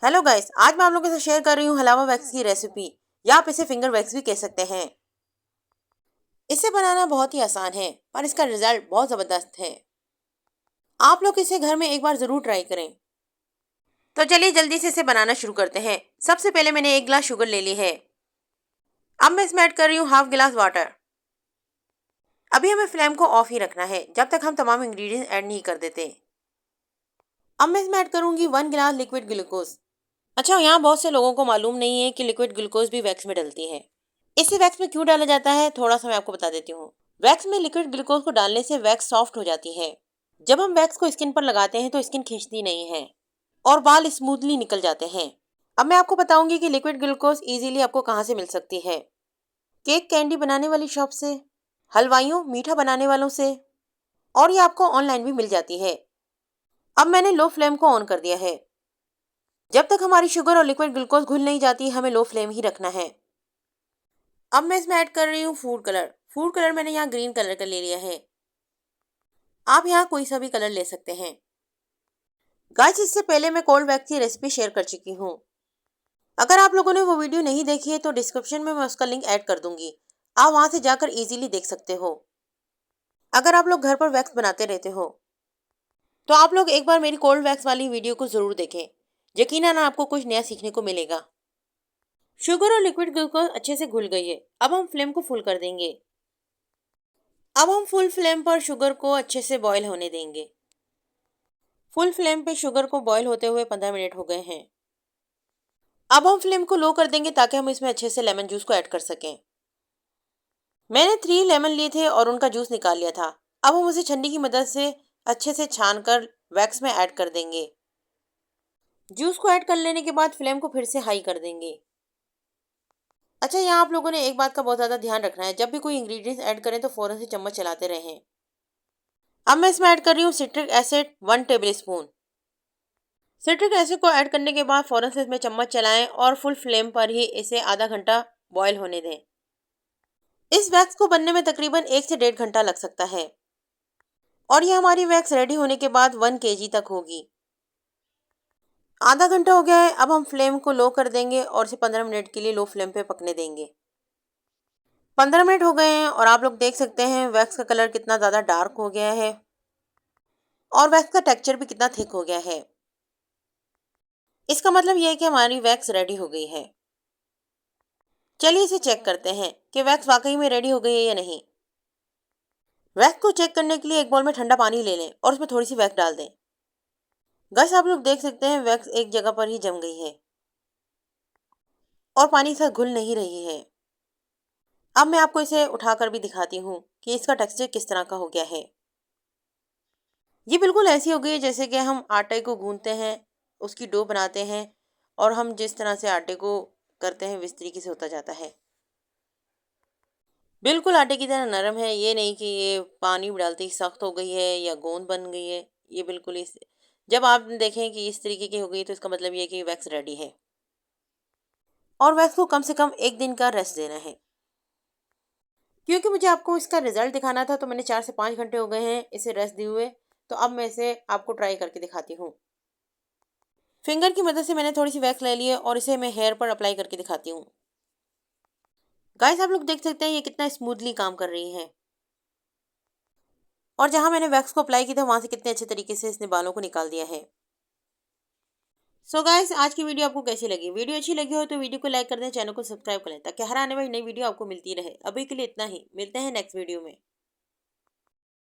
Hello guys, आज मैं आप लोगों के साथ शेयर कर रही हूँ हलावा वैक्स की रेसिपी या आप इसे फिंगर वैक्स भी कह सकते हैं। इसे बनाना बहुत ही आसान है पर इसका रिजल्ट बहुत ज़बरदस्त है। आप लोग इसे घर में एक बार ज़रूर ट्राई करें। तो चलिए जल्दी से इसे बनाना शुरू करते हैं। सबसे पहले मैंने 1 गिलास शुगर ले ली है। अब मैं इसमें ऐड कर रही हूँ हाफ गिलास वाटर। अभी हमें फ्लेम को ऑफ ही रखना है जब तक हम तमाम इंग्रेडिएंट्स ऐड नहीं कर देते। अब मैं इसमें ऐड करूँगी 1 गिलास लिक्विड ग्लूकोज। अच्छा, यहाँ बहुत से लोगों को मालूम नहीं है कि लिक्विड ग्लूकोज भी वैक्स में डलती है। इसे वैक्स में क्यों डाला जाता है, थोड़ा सा मैं आपको बता देती हूँ। वैक्स में लिक्विड ग्लूकोज को डालने से वैक्स सॉफ्ट हो जाती है। जब हम वैक्स को स्किन पर लगाते हैं तो स्किन खींचती नहीं है और बाल स्मूथली निकल जाते हैं। अब मैं आपको बताऊंगी कि लिक्विड ग्लूकोज इजीली आपको कहाँ से मिल सकती है। केक कैंडी बनाने वाली शॉप से, हलवाइयों मीठा बनाने वालों से, और ये आपको ऑनलाइन भी मिल जाती है। अब मैंने लो फ्लेम को ऑन कर दिया है। जब तक हमारी शुगर और लिक्विड ग्लूकोज घुल नहीं जाती हमें लो फ्लेम ही रखना है। अब मैं इसमें ऐड कर रही हूँ फूड कलर। फूड कलर मैंने यहाँ ग्रीन कलर का ले लिया है। आप यहाँ कोई सा भी कलर ले सकते हैं। गाइस, इससे पहले मैं कोल्ड वैक्स की रेसिपी शेयर कर चुकी हूँ। अगर आप लोगों ने वो वीडियो नहीं देखी है तो डिस्क्रिप्शन में मैं उसका लिंक ऐड कर दूंगी। आप वहां से जाकर इजीली देख सकते हो। अगर आप लोग घर पर वैक्स बनाते रहते हो तो आप लोग एक बार मेरी कोल्ड वैक्स वाली वीडियो को जरूर देखें। यकीनन आपको कुछ नया सीखने को मिलेगा। शुगर और लिक्विड ग्लूकोज अच्छे से घुल गई है। अब हम फ्लेम को फुल कर देंगे। अब हम फुल फ्लेम पर शुगर को अच्छे से बॉईल होने देंगे। फुल फ्लेम पे शुगर को बॉईल होते हुए 15 मिनट हो गए हैं। अब हम फ्लेम को लो कर देंगे ताकि हम इसमें अच्छे से लेमन जूस को ऐड कर सकें। मैंने 3 लेमन लिए थे और उनका जूस निकाल लिया था। अब हम उसे छन्नी की मदद से अच्छे से छान कर वैक्स में ऐड कर देंगे। जूस को ऐड कर लेने के बाद फ्लेम को फिर से हाई कर देंगे। अच्छा, यहाँ आप लोगों ने एक बात का बहुत ज़्यादा ध्यान रखना है, जब भी कोई इंग्रेडिएंट्स ऐड करें तो फ़ौरन से चम्मच चलाते रहें। अब मैं इसमें ऐड कर रही हूँ citric acid 1 table spoon. Citric acid को ऐड करने के बाद फ़ौरन से इसमें चम्मच चलाएं और फुल फ्लेम पर ही इसे आधा घंटा बॉईल होने दें। इस वैक्स को बनने में तकरीबन 1 से 1.5 घंटा लग सकता है और ये हमारी वैक्स रेडी होने के बाद 1 kg तक होगी। आधा घंटा हो गया है। अब हम फ्लेम को लो कर देंगे और इसे 15 मिनट के लिए लो फ्लेम पे पकने देंगे। 15 मिनट हो गए हैं और आप लोग देख सकते हैं वैक्स का कलर कितना ज़्यादा डार्क हो गया है और वैक्स का टेक्सचर भी कितना थिक हो गया है। इसका मतलब यह है कि हमारी वैक्स रेडी हो गई है। चलिए इसे चेक करते हैं कि वैक्स वाकई में रेडी हो गई है या नहीं। वैक्स को चेक करने के लिए एक बाउल में ठंडा पानी ले लें और उसमें थोड़ी सी वैक्स डाल दें। गाइस, आप लोग देख सकते हैं वैक्स एक जगह पर ही जम गई है और पानी के साथ घुल नहीं रही है। अब मैं आपको इसे उठाकर भी दिखाती हूँ कि इसका टेक्सचर किस तरह का हो गया है। ये बिल्कुल ऐसी हो गई है जैसे कि हम आटे को गूंथते हैं, उसकी डो बनाते हैं और हम जिस तरह से आटे को करते हैं इस तरीके से होता जाता है। बिल्कुल आटे की तरह नरम है, ये नहीं कि ये पानी डालते ही सख्त हो गई है या गोंद बन गई है। ये बिल्कुल इस जब आप देखें कि इस तरीके की हो गई तो इसका मतलब ये है कि वैक्स रेडी है और वैक्स को कम से कम 1 दिन का रेस्ट देना है। क्योंकि मुझे आपको इसका रिजल्ट दिखाना था तो मैंने 4 से 5 घंटे हो गए हैं इसे रेस्ट दिए हुए। तो अब मैं इसे आपको ट्राई करके दिखाती हूँ। फिंगर की मदद से मैंने थोड़ी सी वैक्स ले ली है और इसे मैं हेयर पर अप्लाई करके दिखाती हूँ। गाइस, आप लोग देख सकते हैं ये कितना स्मूथली काम कर रही है और जहाँ मैंने वैक्स को अप्लाई किया था वहाँ से कितने अच्छे तरीके से इसने बालों को निकाल दिया है। सो गाइस, आज की वीडियो आपको कैसी लगी? वीडियो अच्छी लगी हो तो वीडियो को लाइक कर दें, चैनल को सब्सक्राइब कर लें ताकि हर आने वाली नई वीडियो आपको मिलती रहे। अभी के लिए इतना ही, मिलते हैं नेक्स्ट वीडियो में।